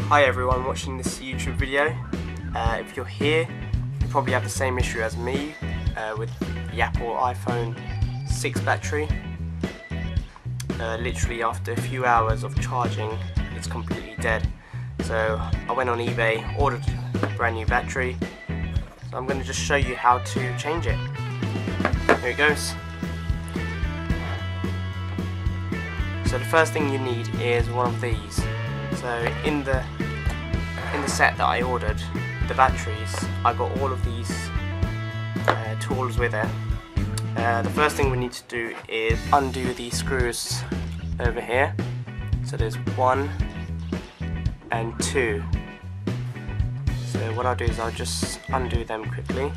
Hi everyone watching this YouTube video. If you're here, you probably have the same issue as me with the Apple iPhone 6 battery. Literally after a few hours of charging, it's completely dead. So I went on eBay, ordered a brand new battery. So I'm going to just show you how to change it. Here it goes. So the first thing you need is one of these. So in the set that I ordered, the batteries, I got all of these tools with it. The first thing we need to do is undo these screws over here. So there's 1 and 2. So what I'll do is I'll just undo them quickly.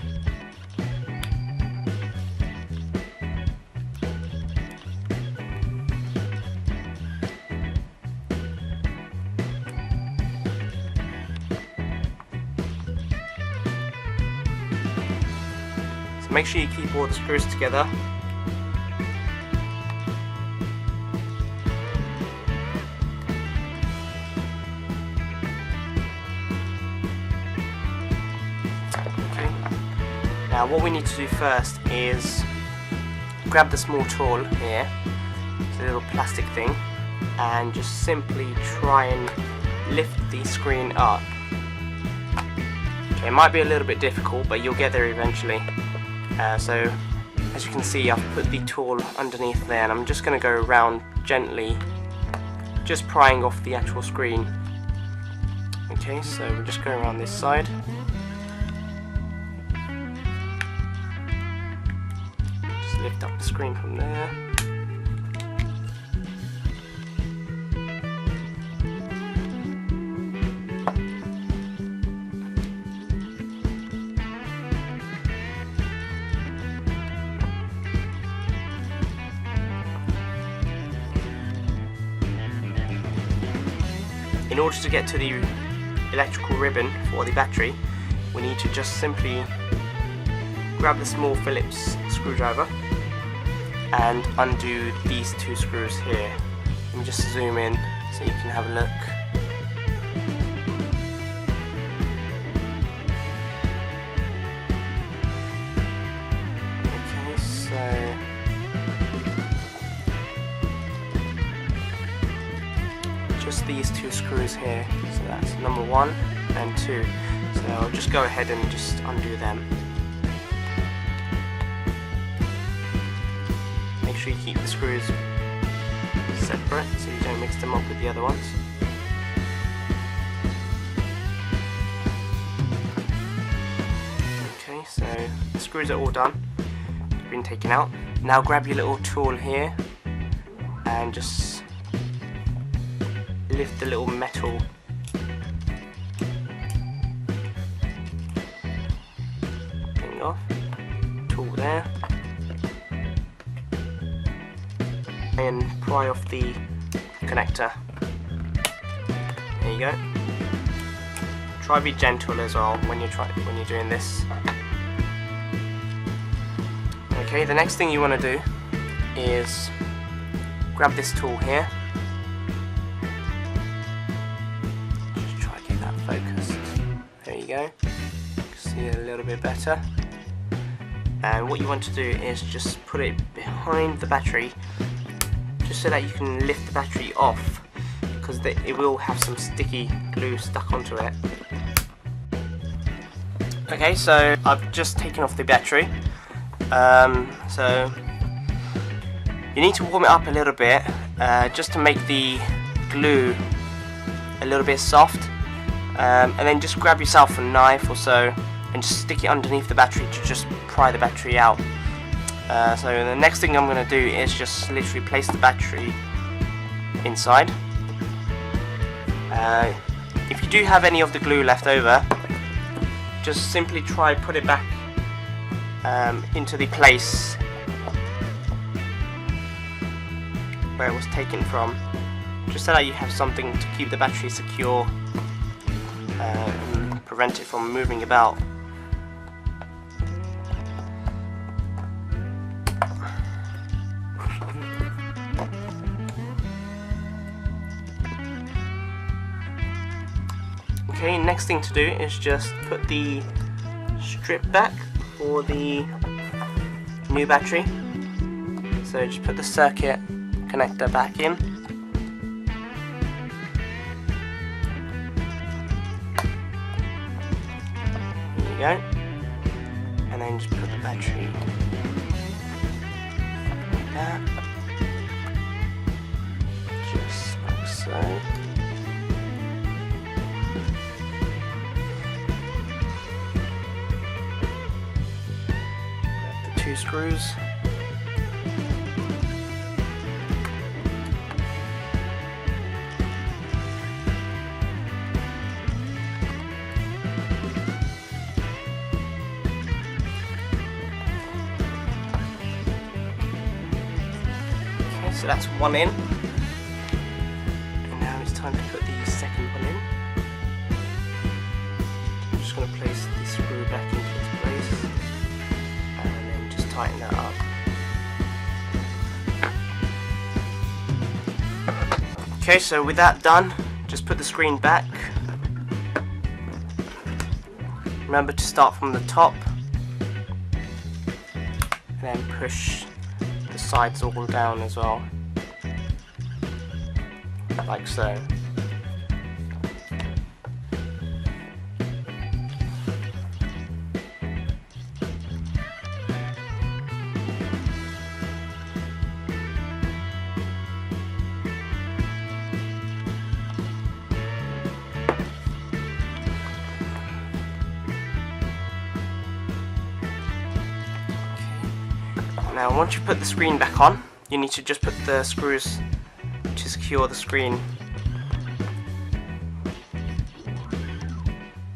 Make sure you keep all the screws together. Okay. Now what we need to do first is grab the small tool here, it's a little plastic thing, and just simply try and lift the screen up. Okay, it might be a little bit difficult, but you'll get there eventually. So as you can see, I've put the tool underneath there, and I'm just going to go around gently, just prying off the actual screen. Okay, so we're just going around this side. Just lift up the screen from there. In order to get to the electrical ribbon for the battery, we need to just simply grab the small Phillips screwdriver and undo these 2 screws here. Let me just zoom in so you can have a look. Okay, so just these 2 screws here, so that's number 1 and 2. So I'll just go ahead and just undo them. Make sure you keep the screws separate so you don't mix them up with the other ones. Okay, so the screws are all done, they've been taken out. Now grab your little tool here and just lift the little metal thing off, tool there, and pry off the connector. There you go. Try to be gentle as well when you're doing this. Okay, the next thing you want to do is grab this tool here. Focused. There you go. See it a little bit better. And what you want to do is just put it behind the battery, just so that you can lift the battery off, because it will have some sticky glue stuck onto it. Okay, so I've just taken off the battery. So you need to warm it up a little bit, just to make the glue a little bit soft. And then just grab yourself a knife or so and just stick it underneath the battery to just pry the battery out. So the next thing I'm going to do is just literally place the battery inside. If you do have any of the glue left over, just simply try put it back into the place where it was taken from, just so that you have something to keep the battery secure and prevent it from moving about. Okay, next thing to do is just put the strip back for the new battery. So just put the circuit connector back in. There you go. And then just put the battery like that. Just like so. The 2 screws. So that's one in, and now it's time to put the second one in. I'm just going to place the screw back into its place and then just tighten that up. Okay, so with that done, just put the screen back. Remember to start from the top and then push the sides all down as well, like so. Now once you put the screen back on, you need to just put the screws to secure the screen.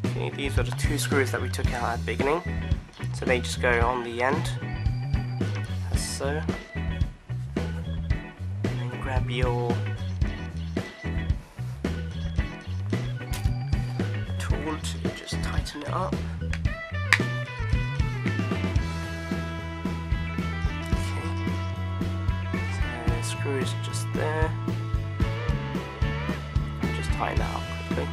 Okay, these are the 2 screws that we took out at the beginning, so they just go on the end, as so. And then grab your tool to just tighten it up. Screw is just there. Just tighten that up quickly.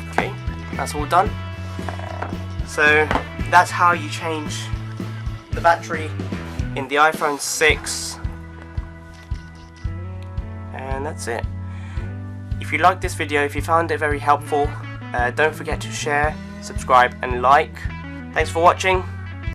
Okay, that's all done. So that's how you change the battery in the iPhone 6, and that's it. If you liked this video, if you found it very helpful, don't forget to share, subscribe and like. Thanks for watching.